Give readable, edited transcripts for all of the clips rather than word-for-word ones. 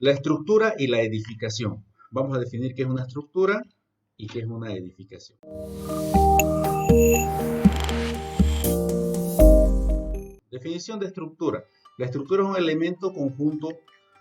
La estructura y la edificación. Vamos a definir qué es una estructura y qué es una edificación. Definición de estructura. La estructura es un elemento conjunto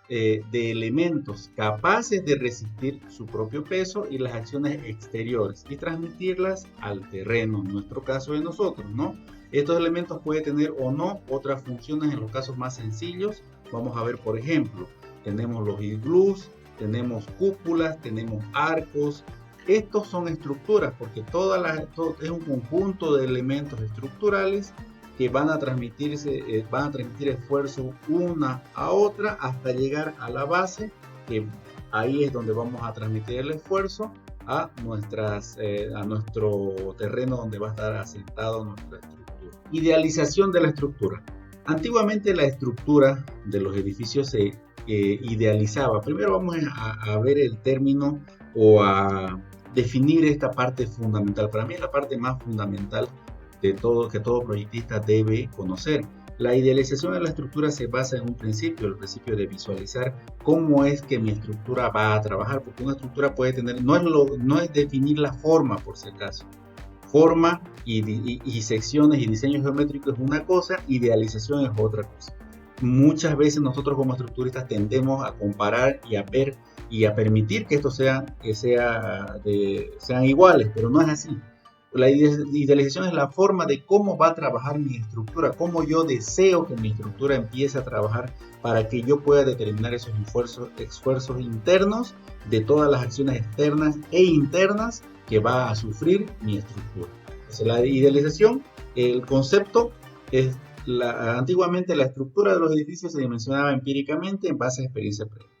de elementos capaces de resistir su propio peso y las acciones exteriores y transmitirlas al terreno, en nuestro caso de nosotros, ¿no? Estos elementos pueden tener o no otras funciones en los casos más sencillos. Vamos a ver, por ejemplo, tenemos los iglús, tenemos cúpulas, tenemos arcos. Estos son estructuras porque todo es un conjunto de elementos estructurales que van a transmitir esfuerzo una a otra hasta llegar a la base, que ahí es donde vamos a transmitir el esfuerzo a nuestro terreno donde va a estar asentado nuestra estructura. Idealización de la estructura. Antiguamente la estructura de los edificios se idealizaba. Primero vamos a ver el término o a definir esta parte fundamental. Para mí es la parte más fundamental de todo, que todo proyectista debe conocer. La idealización de la estructura se basa en un principio, el principio de visualizar cómo es que mi estructura va a trabajar, porque una estructura puede tener, no es definir la forma por si acaso. Forma y secciones y diseño geométrico es una cosa, idealización es otra cosa. Muchas veces nosotros como estructuristas tendemos a comparar y a ver y a permitir que estos sean iguales, pero no es así. La idealización es la forma de cómo va a trabajar mi estructura, cómo yo deseo que mi estructura empiece a trabajar para que yo pueda determinar esos esfuerzos internos de todas las acciones externas e internas que va a sufrir mi estructura. Entonces, la idealización, el concepto es, antiguamente la estructura de los edificios se dimensionaba empíricamente en base a experiencia previa.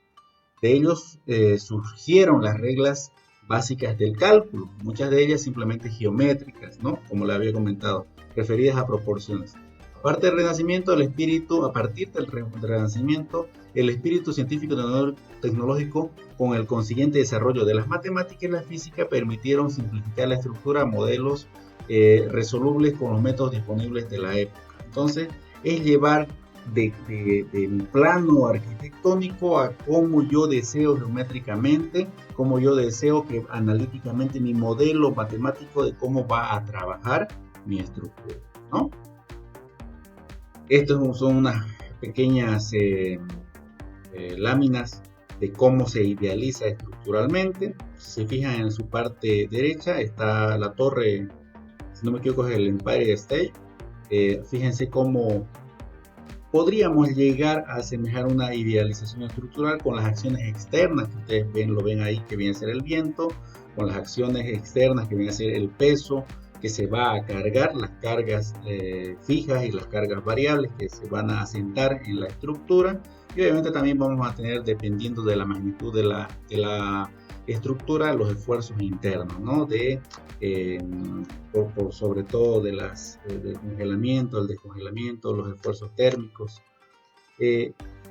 De ellos surgieron las reglas básicas del cálculo, muchas de ellas simplemente geométricas, ¿no? Como le había comentado, referidas a proporciones. A partir del Renacimiento, el espíritu científico tecnológico, con el consiguiente desarrollo de las matemáticas y la física, permitieron simplificar la estructura a modelos resolubles con los métodos disponibles de la época. Entonces, es llevar de mi plano arquitectónico a cómo yo deseo geométricamente, cómo yo deseo que analíticamente mi modelo matemático de cómo va a trabajar mi estructura, ¿no? Estas son unas pequeñas láminas de cómo se idealiza estructuralmente. Si se fijan en su parte derecha está la torre, si no me equivoco es el Empire State. Fíjense cómo podríamos llegar a asemejar una idealización estructural con las acciones externas que ustedes lo ven ahí, que viene a ser el viento, con las acciones externas que viene a ser el peso que se va a cargar, las cargas fijas y las cargas variables que se van a asentar en la estructura, y obviamente también vamos a tener, dependiendo de la magnitud de la estructura, los esfuerzos internos, ¿no? Sobre todo del congelamiento, el descongelamiento, los esfuerzos térmicos,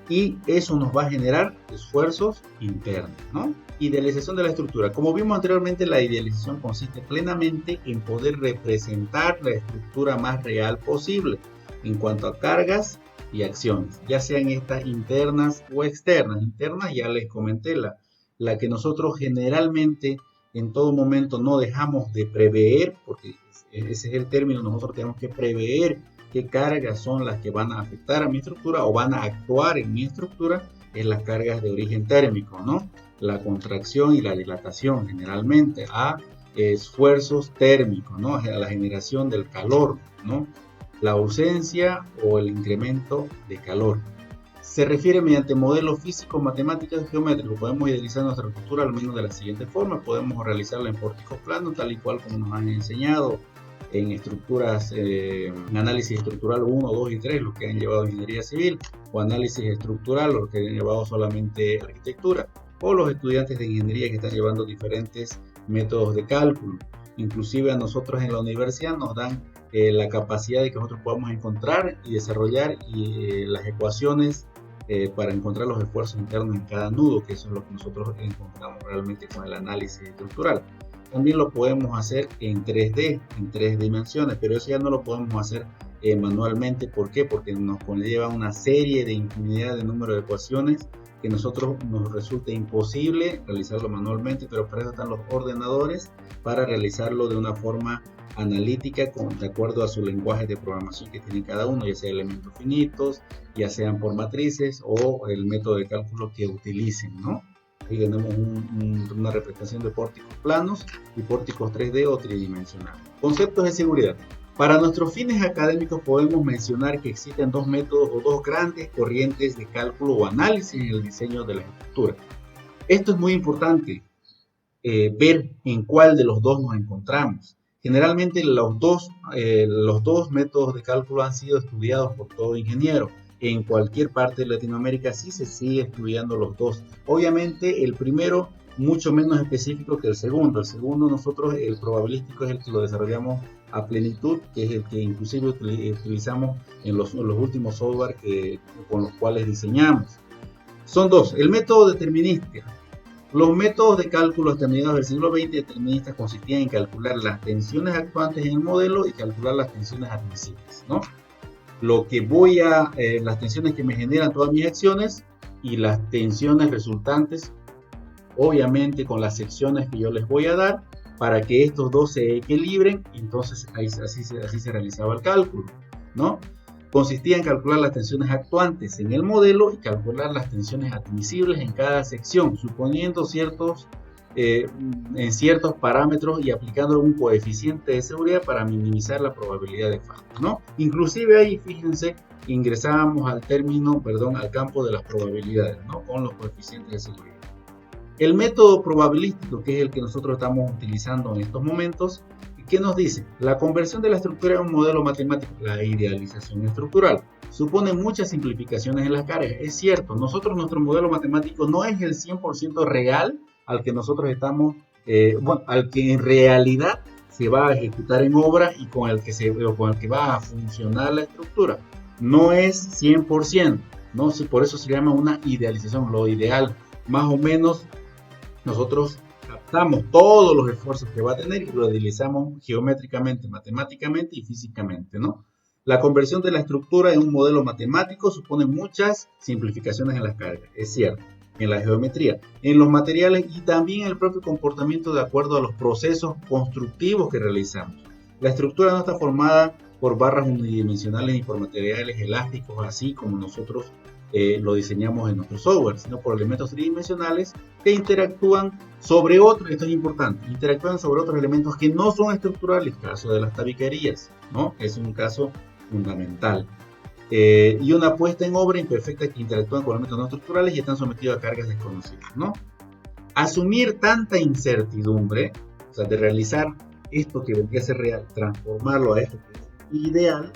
y eso nos va a generar esfuerzos internos, ¿no? Idealización de la estructura. Como vimos anteriormente, la idealización consiste plenamente en poder representar la estructura más real posible en cuanto a cargas y acciones, ya sean estas internas o externas. Internas ya les comenté, la que nosotros generalmente en todo momento no dejamos de prever, porque ese es el término, nosotros tenemos que prever qué cargas son las que van a afectar a mi estructura o van a actuar en mi estructura, es las cargas de origen térmico, ¿no? La contracción y la dilatación generalmente a esfuerzos térmicos, ¿no? A la generación del calor, ¿no? La ausencia o el incremento de calor. Se refiere mediante modelos físicos, matemáticos y geométricos. Podemos idealizar nuestra estructura al menos de la siguiente forma. Podemos realizarla en pórticos planos, tal y cual como nos han enseñado en estructuras, en análisis estructural 1, 2 y 3, los que han llevado ingeniería civil, o análisis estructural, los que han llevado solamente arquitectura, o los estudiantes de ingeniería que están llevando diferentes métodos de cálculo. Inclusive a nosotros en la universidad nos dan la capacidad de que nosotros podamos encontrar y desarrollar las ecuaciones para encontrar los esfuerzos internos en cada nudo, que eso es lo que nosotros encontramos realmente con el análisis estructural. También lo podemos hacer en 3D, en 3 dimensiones, pero eso ya no lo podemos hacer manualmente. ¿Por qué? Porque nos conlleva una serie de infinidad de número de ecuaciones que nosotros nos resulta imposible realizarlo manualmente, pero para eso están los ordenadores, para realizarlo de una forma analítica de acuerdo a su lenguaje de programación que tiene cada uno, ya sea elementos finitos, ya sean por matrices o el método de cálculo que utilicen, ¿no? Aquí tenemos una representación de pórticos planos y pórticos 3D o tridimensionales. Conceptos de seguridad. Para nuestros fines académicos podemos mencionar que existen dos métodos o dos grandes corrientes de cálculo o análisis en el diseño de la estructura. Esto es muy importante, ver en cuál de los dos nos encontramos. Generalmente los dos métodos de cálculo han sido estudiados por todo ingeniero. En cualquier parte de Latinoamérica sí se sigue estudiando los dos. Obviamente el primero mucho menos específico que el segundo. El segundo nosotros, el probabilístico, es el que lo desarrollamos a plenitud, que es el que inclusive utilizamos en los últimos software con los cuales diseñamos. Son dos. El método determinístico. Los métodos de cálculo hasta mediados del siglo XX deterministas consistían en calcular las tensiones actuantes en el modelo y calcular las tensiones admisibles, ¿no? Las tensiones que me generan todas mis acciones y las tensiones resultantes, obviamente con las secciones que yo les voy a dar, para que estos dos se equilibren. Entonces así se realizaba el cálculo, ¿no? Consistía en calcular las tensiones actuantes en el modelo y calcular las tensiones admisibles en cada sección, suponiendo en ciertos parámetros y aplicando un coeficiente de seguridad para minimizar la probabilidad de fallo, ¿no? Inclusive ahí, fíjense, ingresábamos al campo de las probabilidades, ¿no? Con los coeficientes de seguridad. El método probabilístico, que es el que nosotros estamos utilizando en estos momentos, ¿qué nos dice? La conversión de la estructura en un modelo matemático, la idealización estructural, supone muchas simplificaciones en las cargas. Es cierto, nuestro modelo matemático no es el 100% real al que nosotros estamos, al que en realidad se va a ejecutar en obra y con el que va a funcionar la estructura. No es 100%, ¿no? Por eso se llama una idealización, lo ideal. Más o menos nosotros captamos todos los esfuerzos que va a tener y lo idealizamos geométricamente, matemáticamente y físicamente, ¿no? La conversión de la estructura en un modelo matemático supone muchas simplificaciones en las cargas, es cierto, en la geometría, en los materiales y también en el propio comportamiento de acuerdo a los procesos constructivos que realizamos. La estructura no está formada por barras unidimensionales ni por materiales elásticos, así como nosotros lo diseñamos en nuestro software, sino por elementos tridimensionales que interactúan sobre otros, esto es importante, interactúan sobre otros elementos que no son estructurales, caso de las tabiquerías, ¿no? Es un caso fundamental. Y una puesta en obra imperfecta que interactúan con elementos no estructurales y están sometidos a cargas desconocidas, ¿no? Asumir tanta incertidumbre, o sea, de realizar esto que vendría a ser real, transformarlo a esto que es ideal,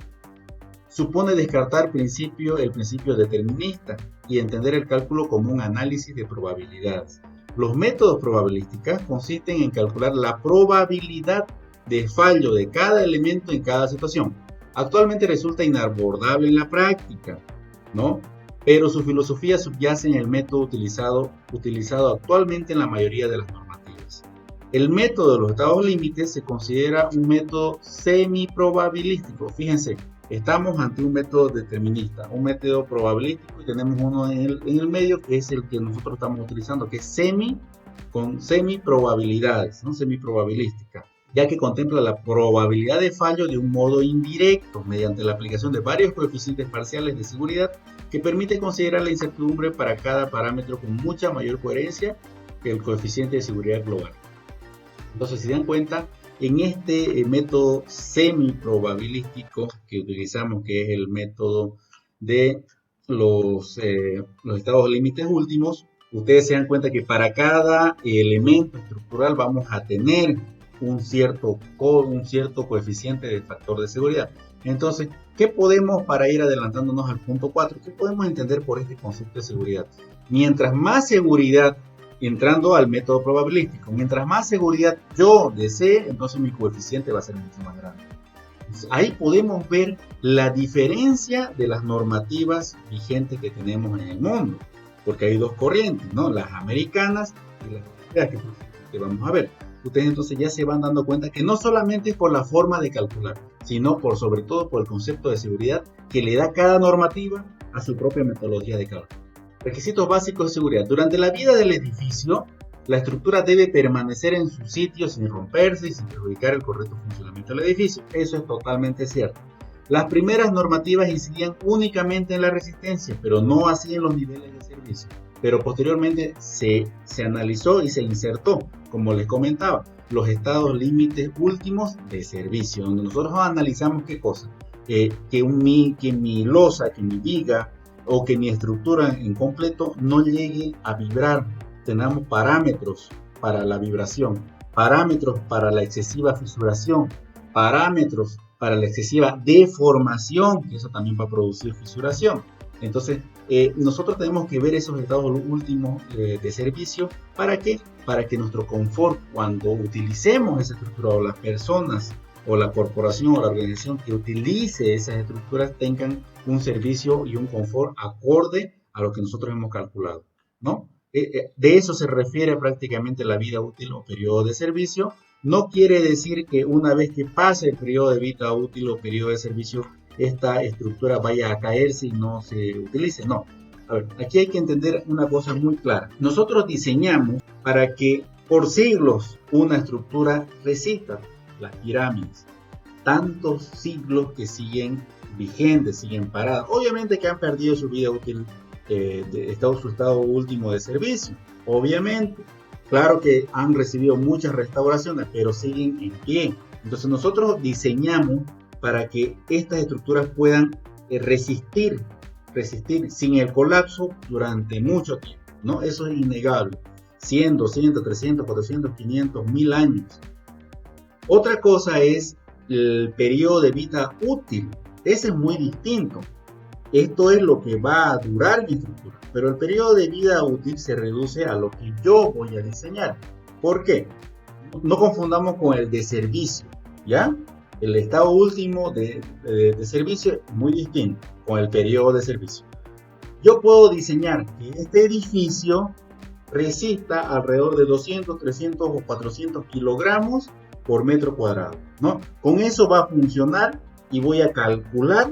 supone descartar el principio determinista y entender el cálculo como un análisis de probabilidades. Los métodos probabilísticos consisten en calcular la probabilidad de fallo de cada elemento en cada situación. Actualmente resulta inabordable en la práctica, ¿no? Pero su filosofía subyace en el método utilizado actualmente en la mayoría de las normativas. El método de los estados límites se considera un método semiprobabilístico. Fíjense, estamos ante un método determinista, un método probabilístico y tenemos uno en el medio que es el que nosotros estamos utilizando, que es con semiprobabilidades, ¿no? Semiprobabilística, ya que contempla la probabilidad de fallo de un modo indirecto mediante la aplicación de varios coeficientes parciales de seguridad que permite considerar la incertidumbre para cada parámetro con mucha mayor coherencia que el coeficiente de seguridad global. Entonces, si se dan cuenta, en este método semiprobabilístico que utilizamos, que es el método de los estados límites últimos, ustedes se dan cuenta que para cada elemento estructural vamos a tener un cierto coeficiente de factor de seguridad. Entonces, ¿qué podemos, para ir adelantándonos al punto 4, qué podemos entender por este concepto de seguridad? Mientras más seguridad, entrando al método probabilístico, mientras más seguridad yo desee, entonces mi coeficiente va a ser mucho más grande. Entonces, ahí podemos ver la diferencia de las normativas vigentes que tenemos en el mundo, porque hay dos corrientes, ¿no? Las americanas y las europeas que vamos a ver. Ustedes entonces ya se van dando cuenta que no solamente es por la forma de calcular, sino sobre todo por el concepto de seguridad que le da cada normativa a su propia metodología de cálculo. Requisitos básicos de seguridad. Durante la vida del edificio, la estructura debe permanecer en su sitio sin romperse y sin perjudicar el correcto funcionamiento del edificio. Eso es totalmente cierto. Las primeras normativas incidían únicamente en la resistencia, pero no así en los niveles de servicio. Pero posteriormente se analizó y se insertó, como les comentaba, los estados límites últimos de servicio, donde nosotros analizamos qué cosa, que mi losa, que mi viga o que mi estructura en completo no llegue a vibrar. Tenemos parámetros para la vibración, parámetros para la excesiva fisuración, parámetros para la excesiva deformación, que eso también va a producir fisuración. Entonces, nosotros tenemos que ver esos estados últimos de servicio. ¿Para qué? Para que nuestro confort, cuando utilicemos esa estructura, o las personas o la corporación o la organización que utilice esas estructuras tengan un servicio y un confort acorde a lo que nosotros hemos calculado, ¿no? De eso se refiere prácticamente la vida útil o periodo de servicio. No quiere decir que una vez que pase el periodo de vida útil o periodo de servicio, esta estructura vaya a caerse y no se utilice. No. A ver, aquí hay que entender una cosa muy clara. Nosotros diseñamos para que por siglos una estructura resista. Las pirámides, tantos siglos que siguen vigentes, siguen paradas. Obviamente que han perdido su vida útil, su estado último de servicio. Obviamente, claro que han recibido muchas restauraciones, pero siguen en pie. Entonces nosotros diseñamos para que estas estructuras puedan resistir sin el colapso durante mucho tiempo, ¿no? Eso es innegable. 100, 200, 300, 400, 500, 1000 años. Otra cosa es el periodo de vida útil. Ese es muy distinto. Esto es lo que va a durar mi estructura. Pero el periodo de vida útil se reduce a lo que yo voy a diseñar. ¿Por qué? No confundamos con el de servicio, ¿ya? El estado último de servicio es muy distinto con el periodo de servicio. Yo puedo diseñar que este edificio resista alrededor de 200, 300 o 400 kilogramos por metro cuadrado, ¿no? Con eso va a funcionar y voy a calcular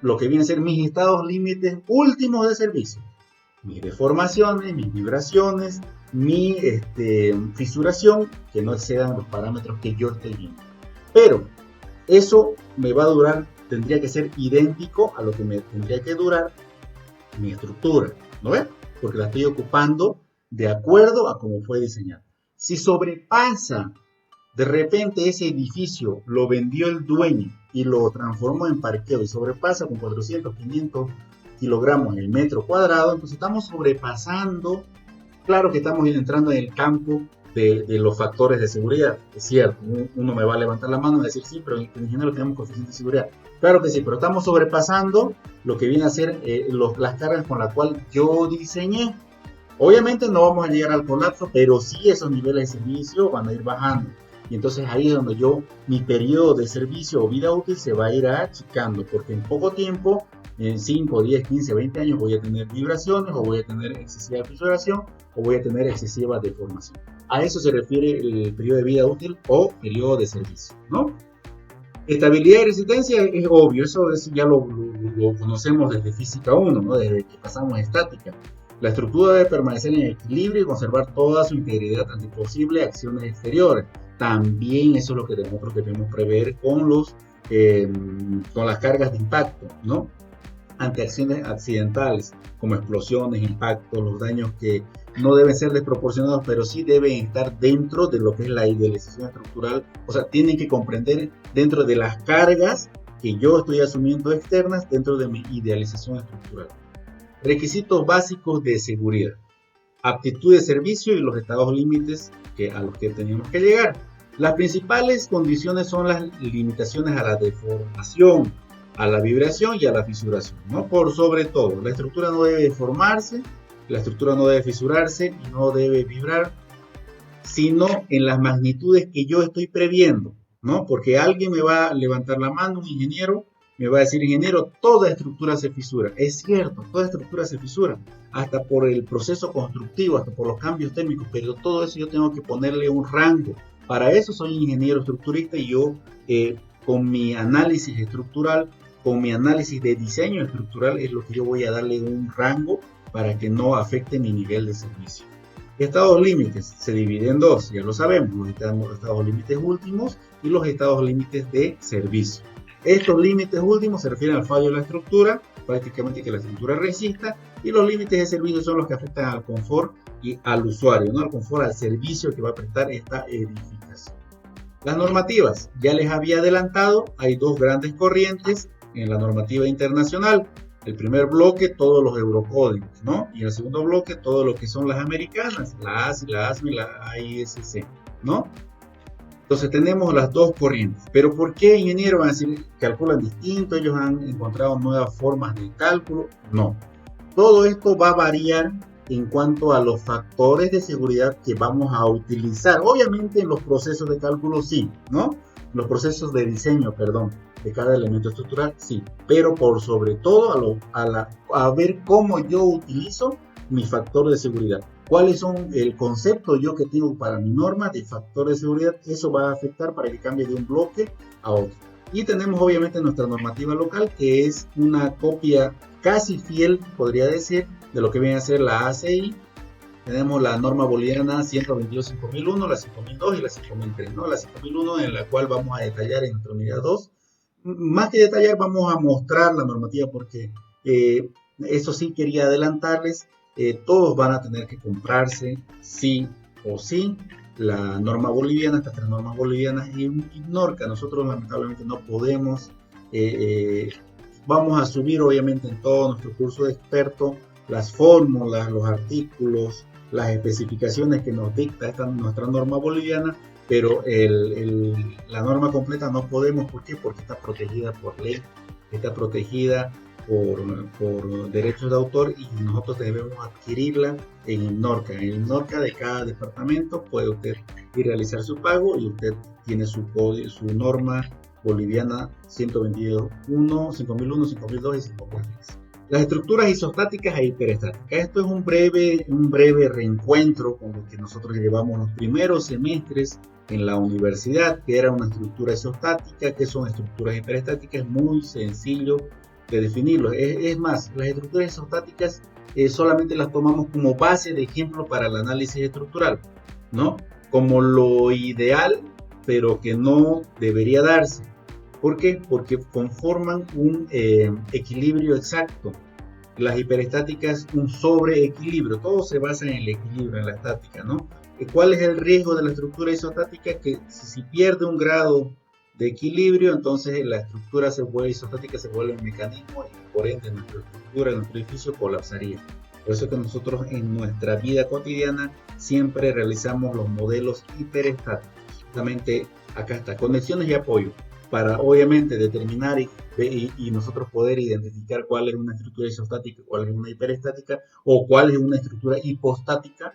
lo que vienen a ser mis estados límites últimos de servicio. Mis deformaciones, mis vibraciones, mi fisuración, que no excedan los parámetros que yo estoy viendo. Pero eso me va a durar, tendría que ser idéntico a lo que me tendría que durar mi estructura, ¿no ves? Porque la estoy ocupando de acuerdo a cómo fue diseñado. Si sobrepasa, de repente ese edificio lo vendió el dueño y lo transformó en parqueo y sobrepasa con 400, 500 kilogramos el metro cuadrado, entonces estamos sobrepasando. Claro que estamos entrando en el campo de los factores de seguridad. Es cierto, uno me va a levantar la mano y decir, sí, pero en ingeniero tenemos coeficiente de seguridad. Claro que sí, pero estamos sobrepasando lo que viene a ser las cargas con las cuales yo diseñé. Obviamente no vamos a llegar al colapso, pero sí esos niveles de servicio van a ir bajando. Y entonces ahí es donde mi periodo de servicio o vida útil se va a ir achicando, porque en poco tiempo, en 5, 10, 15, 20 años voy a tener vibraciones, o voy a tener excesiva fisuración, o voy a tener excesiva deformación. A eso se refiere el periodo de vida útil o periodo de servicio, ¿no? Estabilidad y resistencia es obvio, eso ya lo conocemos desde física 1, ¿no? Desde que pasamos a estática. La estructura debe permanecer en equilibrio y conservar toda su integridad ante posibles acciones exteriores. También eso es lo que nosotros debemos prever con las cargas de impacto, ¿no? Ante acciones accidentales como explosiones, impactos, los daños que no deben ser desproporcionados, pero sí deben estar dentro de lo que es la idealización estructural. O sea, tienen que comprender dentro de las cargas que yo estoy asumiendo externas dentro de mi idealización estructural. Requisitos básicos de seguridad: aptitud de servicio y los estados límites a los que tenemos que llegar. Las principales condiciones son las limitaciones a la deformación, a la vibración y a la fisuración, ¿no? Por sobre todo, la estructura no debe deformarse, la estructura no debe fisurarse y no debe vibrar, sino en las magnitudes que yo estoy previendo, ¿no? Porque alguien me va a levantar la mano, un ingeniero, me va a decir, ingeniero, toda estructura se fisura. Es cierto, toda estructura se fisura, hasta por el proceso constructivo, hasta por los cambios térmicos, pero todo eso yo tengo que ponerle un rango. Para eso soy ingeniero estructurista y yo, con mi análisis estructural, con mi análisis de diseño estructural, es lo que yo voy a darle un rango para que no afecte mi nivel de servicio. Estados límites se dividen en dos, ya lo sabemos, los estados límites últimos y los estados límites de servicio. Estos límites últimos se refieren al fallo de la estructura, prácticamente que la estructura resista, y los límites de servicio son los que afectan al confort y al usuario, ¿no? Al confort, al servicio que va a prestar esta edificación. Las normativas, ya les había adelantado, hay dos grandes corrientes en la normativa internacional. El primer bloque, todos los eurocódigos, ¿no? Y el segundo bloque, todo lo que son las americanas, la ASI, la ASME y la AISC, ¿no? Entonces tenemos las dos corrientes. Pero ¿por qué, ingeniero? Van a decir, calculan distinto, ellos han encontrado nuevas formas de cálculo. No. Todo esto va a variar en cuanto a los factores de seguridad que vamos a utilizar. Obviamente en los procesos de cálculo sí, ¿no? Los procesos de diseño, perdón, de cada elemento estructural, sí, pero por sobre todo a ver cómo yo utilizo mi factor de seguridad. ¿Cuáles son el concepto yo que tengo para mi norma de factor de seguridad? Eso va a afectar para que cambie de un bloque a otro. Y tenemos obviamente nuestra normativa local, que es una copia casi fiel, podría decir, de lo que viene a ser la ACI. Tenemos la norma boliviana 122-5001, la 5002 y la 5003, ¿no? La 5001 en la cual vamos a detallar en nuestra unidad 2. Más que detallar, vamos a mostrar la normativa porque eso sí quería adelantarles. Todos van a tener que comprarse sí o sí la norma boliviana, estas tres normas bolivianas y NORCA. Nosotros lamentablemente no podemos. Vamos a subir obviamente en todo nuestro curso de experto las fórmulas, los artículos, las especificaciones que nos dicta nuestra norma boliviana, pero la norma completa no podemos. ¿Por qué? Porque está protegida por ley, está protegida por derechos de autor y nosotros debemos adquirirla en el NORCA. En el NORCA de cada departamento puede usted ir a realizar su pago y usted tiene su norma boliviana 122.1, 5001, 5002 y 5003. Las estructuras isostáticas e hiperestáticas. Esto es un breve reencuentro con lo que nosotros llevamos los primeros semestres en la universidad, que era una estructura isostática, que son estructuras hiperestáticas. Es muy sencillo de definirlo. Es más, las estructuras isostáticas solamente las tomamos como base de ejemplo para el análisis estructural, ¿no? Como lo ideal, pero que no debería darse. ¿Por qué? Porque conforman un equilibrio exacto. Las hiperestáticas, un sobreequilibrio. Todo se basa en el equilibrio, en la estática, ¿no? ¿Cuál es el riesgo de la estructura isostática? Que si pierde un grado de equilibrio, entonces la estructura isostática se vuelve un mecanismo y por ende nuestra estructura, nuestro edificio colapsaría. Por eso que nosotros en nuestra vida cotidiana siempre realizamos los modelos hiperestáticos. Justamente acá está, conexiones y apoyo, para obviamente determinar y nosotros poder identificar cuál es una estructura isostática, cuál es una hiperestática o cuál es una estructura hipostática.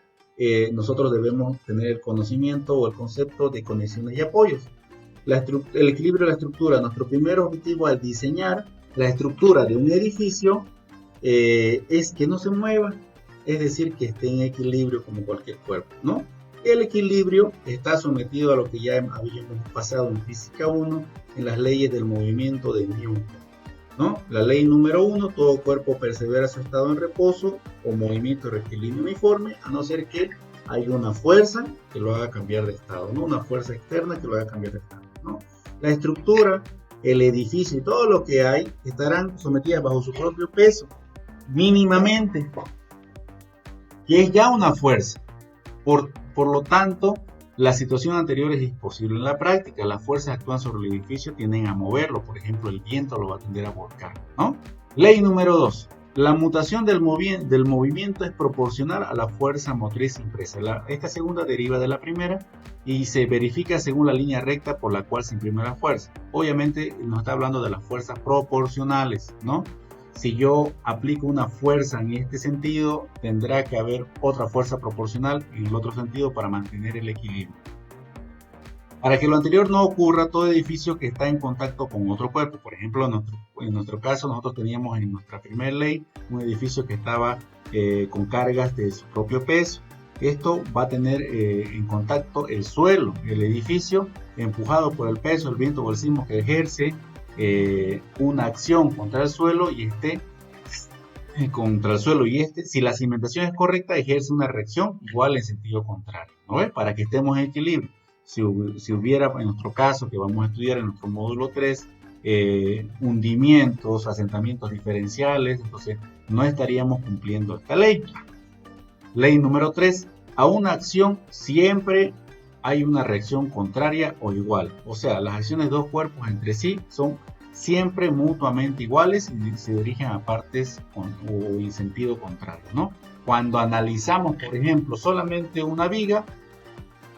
Nosotros debemos tener el conocimiento o el concepto de conexiones y apoyos. El equilibrio de la estructura. Nuestro primer objetivo al diseñar la estructura de un edificio es que no se mueva, es decir, que esté en equilibrio como cualquier cuerpo, ¿no? El equilibrio está sometido a lo que ya habíamos pasado en Física 1, en las leyes del movimiento de Newton, ¿no? La ley número 1, todo cuerpo persevera su estado en reposo o movimiento rectilíneo uniforme, a no ser que haya una fuerza que lo haga cambiar de estado, ¿no? Una fuerza externa que lo haga cambiar de estado, ¿no? La estructura, el edificio y todo lo que hay estarán sometidas bajo su propio peso, mínimamente, que es ya una fuerza. Por lo tanto, la situación anterior es imposible en la práctica. Las fuerzas actúan sobre el edificio, tienden a moverlo. Por ejemplo, el viento lo va a tender a volcar, ¿no? Ley número 2. La mutación del movimiento es proporcional a la fuerza motriz impresa. Esta segunda deriva de la primera y se verifica según la línea recta por la cual se imprime la fuerza. Obviamente nos está hablando de las fuerzas proporcionales, ¿no? Si yo aplico una fuerza en este sentido, tendrá que haber otra fuerza proporcional en el otro sentido para mantener el equilibrio. Para que lo anterior no ocurra, todo edificio que está en contacto con otro cuerpo, por ejemplo, en nuestro caso, nosotros teníamos en nuestra primera ley un edificio que estaba con cargas de su propio peso. Esto va a tener en contacto el suelo, el edificio, empujado por el peso, el viento o el sismo que ejerce una acción contra el suelo y esté contra el suelo y si la cimentación es correcta, ejerce una reacción igual en sentido contrario, ¿no ves? Para que estemos en equilibrio. Si hubiera, en nuestro caso, que vamos a estudiar en nuestro módulo 3, hundimientos, asentamientos diferenciales, entonces no estaríamos cumpliendo esta ley. Ley número 3, a una acción siempre hay una reacción contraria o igual. O sea, las acciones de dos cuerpos entre sí son siempre mutuamente iguales y se dirigen a partes o en sentido contrario, ¿no? Cuando analizamos, por ejemplo, solamente una viga,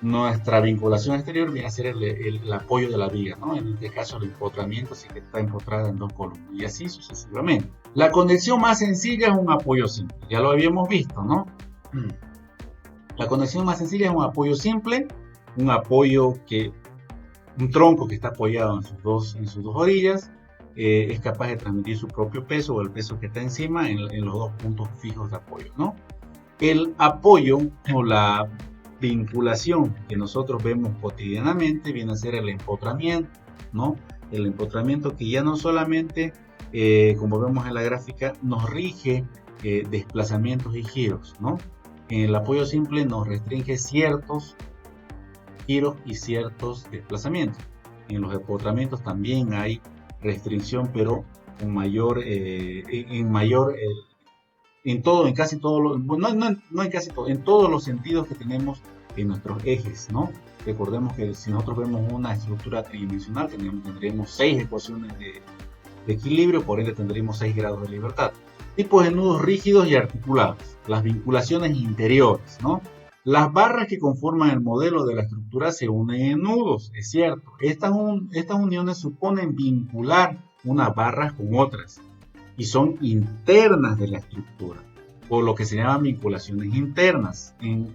nuestra vinculación exterior viene a ser el apoyo de la viga, ¿no? En este caso el empotramiento, si que está empotrada en dos columnas, y así sucesivamente. La conexión más sencilla es un apoyo simple, ya lo habíamos visto, ¿no? La conexión más sencilla es un apoyo simple, un tronco que está apoyado en sus dos orillas, es capaz de transmitir su propio peso o el peso que está encima en los dos puntos fijos de apoyo, ¿no? El apoyo o la vinculación que nosotros vemos cotidianamente viene a ser el empotramiento, ¿no? El empotramiento que ya no solamente, como vemos en la gráfica, nos rige desplazamientos y giros, ¿no? En el apoyo simple nos restringe ciertos giros y ciertos desplazamientos. En los empotramientos también hay restricción, pero con mayor, en casi todos no en casi todo, en todos los sentidos que tenemos en nuestros ejes, ¿no? Recordemos que si nosotros vemos una estructura tridimensional, tendríamos 6 ecuaciones de equilibrio, por ende tendríamos 6 grados de libertad. Tipos de nudos rígidos y articulados, las vinculaciones interiores, ¿no? Las barras que conforman el modelo de la estructura se unen en nudos, es cierto. Estas uniones suponen vincular unas barras con otras y son internas de la estructura, por lo que se llaman vinculaciones internas, en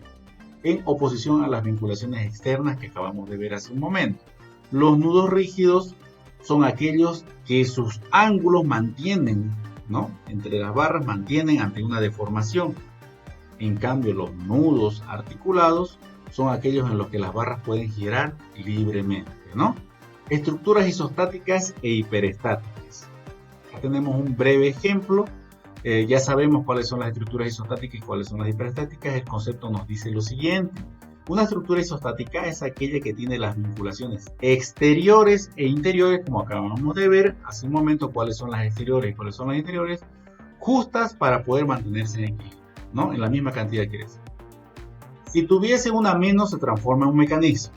oposición a las vinculaciones externas que acabamos de ver hace un momento. Los nudos rígidos son aquellos que sus ángulos mantienen, ¿no? Entre las barras mantienen ante una deformación. En cambio, los nudos articulados son aquellos en los que las barras pueden girar libremente, ¿no? Estructuras isostáticas e hiperestáticas. Acá tenemos un breve ejemplo. Ya sabemos cuáles son las estructuras isostáticas y cuáles son las hiperestáticas. El concepto nos dice lo siguiente. Una estructura isostática es aquella que tiene las vinculaciones exteriores e interiores, como acabamos de ver hace un momento, cuáles son las exteriores y cuáles son las interiores, justas para poder mantenerse en equilibrio, ¿no? En la misma cantidad que crece. Si tuviese una menos, se transforma en un mecanismo,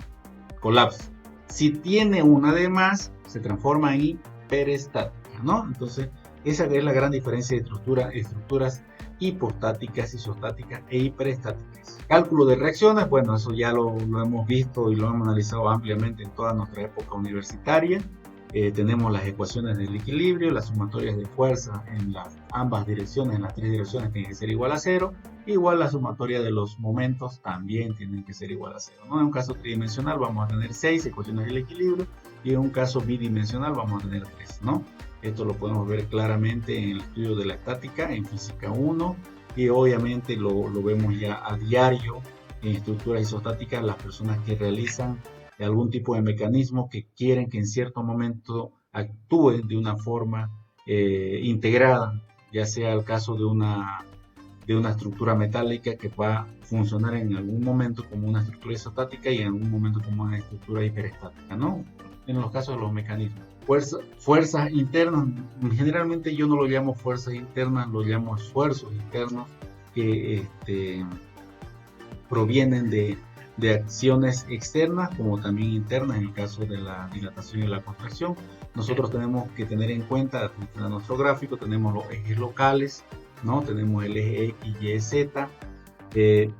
colapso. Si tiene una de más, se transforma en hiperestática, ¿no? Entonces, esa es la gran diferencia de estructuras hipostáticas, isostáticas e hiperestáticas. Cálculo de reacciones, bueno, eso ya lo hemos visto y lo hemos analizado ampliamente en toda nuestra época universitaria. Tenemos las ecuaciones del equilibrio, las sumatorias de fuerza en ambas direcciones, en las tres direcciones tienen que ser igual a 0, igual la sumatoria de los momentos también tienen que ser igual a 0, ¿no? En un caso tridimensional vamos a tener 6 ecuaciones del equilibrio y en un caso bidimensional vamos a tener 3, ¿no? Esto lo podemos ver claramente en el estudio de la estática en física 1 y obviamente lo vemos ya a diario en estructuras isostáticas, las personas que realizan algún tipo de mecanismo que quieren que en cierto momento actúe de una forma integrada, ya sea el caso de una estructura metálica que va a funcionar en algún momento como una estructura isostática y en algún momento como una estructura hiperestática, ¿no? En los casos de los mecanismos. Fuerzas internas, generalmente yo no lo llamo fuerzas internas, lo llamo esfuerzos internos que provienen de acciones externas como también internas en el caso de la dilatación y la contracción. Nosotros tenemos que tener en cuenta, en nuestro gráfico tenemos los ejes locales, ¿no? Tenemos el eje X, Y, Z. De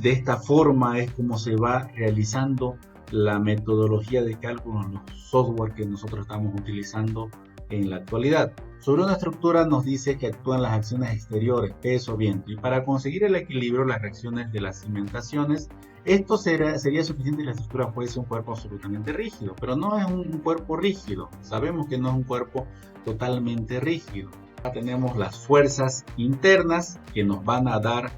esta forma es como se va realizando la metodología de cálculo en los software que nosotros estamos utilizando en la actualidad. Sobre una estructura nos dice que actúan las acciones exteriores, peso, viento, y para conseguir el equilibrio, las reacciones de las cimentaciones. Esto sería suficiente si la estructura fuese un cuerpo absolutamente rígido, pero no es un cuerpo rígido. Sabemos que no es un cuerpo totalmente rígido. Acá tenemos las fuerzas internas que nos van a dar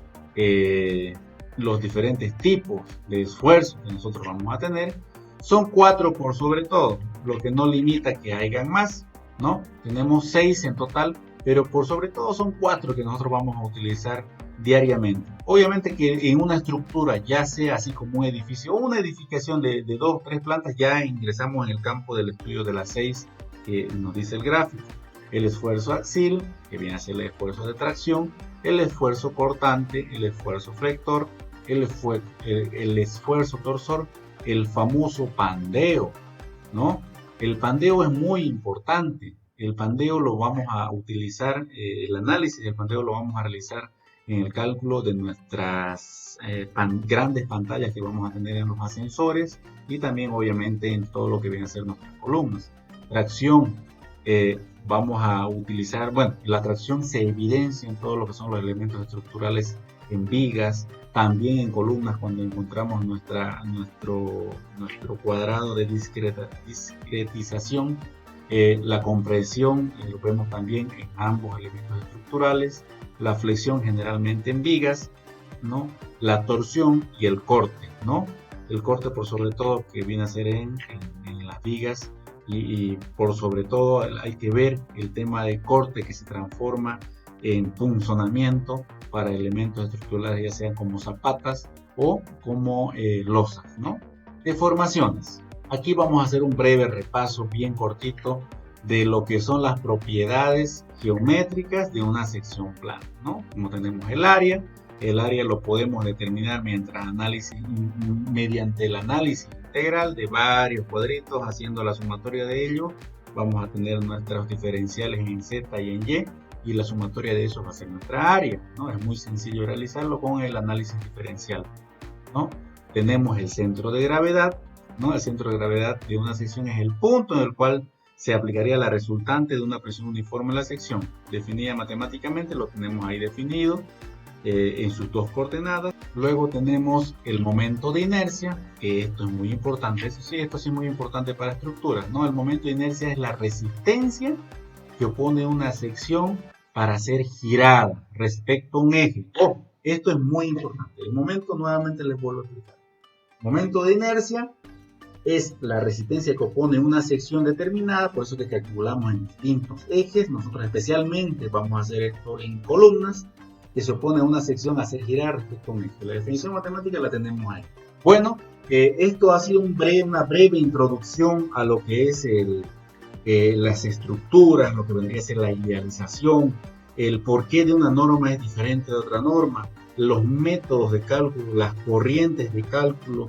los diferentes tipos de esfuerzos que nosotros vamos a tener. Son 4 por sobre todo, lo que no limita que hayan más, ¿no? Tenemos 6 en total pero por sobre todo son 4 que nosotros vamos a utilizar diariamente. Obviamente que en una estructura, ya sea así como un edificio o una edificación de 2 o 3 plantas, ya ingresamos en el campo del estudio de las 6 que nos dice el gráfico. El esfuerzo axial, que viene a ser el esfuerzo de tracción, el esfuerzo cortante, el esfuerzo flector, el esfuerzo torsor, el famoso pandeo, ¿no? El pandeo es muy importante. El pandeo lo vamos a utilizar, el análisis del pandeo lo vamos a realizar en el cálculo de nuestras grandes pantallas que vamos a tener en los ascensores y también obviamente en todo lo que viene a ser nuestras columnas. Tracción, vamos a utilizar, bueno, la tracción se evidencia en todo lo que son los elementos estructurales en vigas, también en columnas cuando encontramos nuestro cuadrado de discretización, la compresión, lo vemos también en ambos elementos estructurales, la flexión generalmente en vigas, ¿no? La torsión y el corte, ¿no? El corte por sobre todo que viene a ser en las vigas y por sobre todo hay que ver el tema de corte que se transforma en punzonamiento para elementos estructurales, ya sean como zapatas o como losas, ¿no? Deformaciones. Aquí vamos a hacer un breve repaso bien cortito de lo que son las propiedades geométricas de una sección plana, ¿no? Como tenemos el área lo podemos determinar mediante el análisis integral de varios cuadritos, haciendo la sumatoria de ellos. Vamos a tener nuestros diferenciales en Z y en Y la sumatoria de esos va a ser nuestra área, ¿no? Es muy sencillo realizarlo con el análisis diferencial, ¿no? Tenemos el centro de gravedad, ¿no? El centro de gravedad de una sección es el punto en el cual se aplicaría la resultante de una presión uniforme en la sección. Definida matemáticamente, lo tenemos ahí definido en sus dos coordenadas. Luego tenemos el momento de inercia, que esto es muy importante. Esto sí es muy importante para estructuras, ¿no? El momento de inercia es la resistencia que opone una sección para ser girada respecto a un eje. Oh, esto es muy importante. El momento, nuevamente les vuelvo a explicar. Momento de inercia es la resistencia que opone una sección determinada, por eso que calculamos en distintos ejes. Nosotros especialmente vamos a hacer esto en columnas, que se opone a una sección a ser girar respecto a un eje. La definición matemática la tenemos ahí. Bueno, esto ha sido una breve introducción a lo que es las estructuras, lo que vendría a ser la idealización, el porqué de una norma es diferente de otra norma, los métodos de cálculo, las corrientes de cálculo,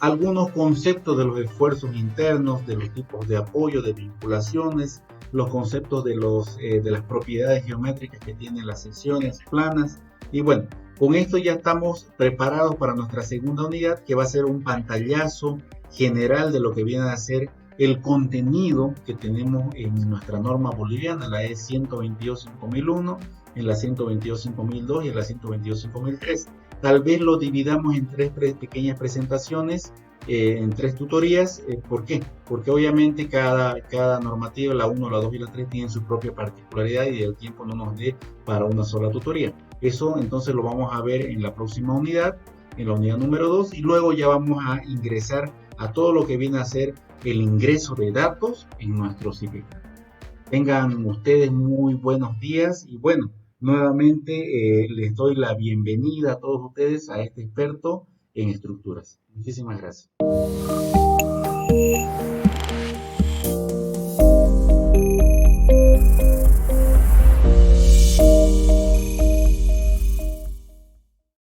algunos conceptos de los esfuerzos internos, de los tipos de apoyo, de vinculaciones, los conceptos de las propiedades geométricas que tienen las secciones planas. Y bueno, con esto ya estamos preparados para nuestra segunda unidad, que va a ser un pantallazo general de lo que viene a ser el contenido que tenemos en nuestra norma boliviana, la E 122-5001, en la 122-5002 y en la 122-5003. Tal vez lo dividamos en tres pequeñas presentaciones, en tres tutorías. ¿Por qué? Porque obviamente cada normativa, la 1, la 2 y la 3, tienen su propia particularidad y el tiempo no nos dé para una sola tutoría. Eso entonces lo vamos a ver en la próxima unidad, en la unidad número 2, y luego ya vamos a ingresar a todo lo que viene a ser el ingreso de datos en nuestro ciclo. Tengan ustedes muy buenos días y bueno, nuevamente les doy la bienvenida a todos ustedes a este experto en estructuras. Muchísimas gracias.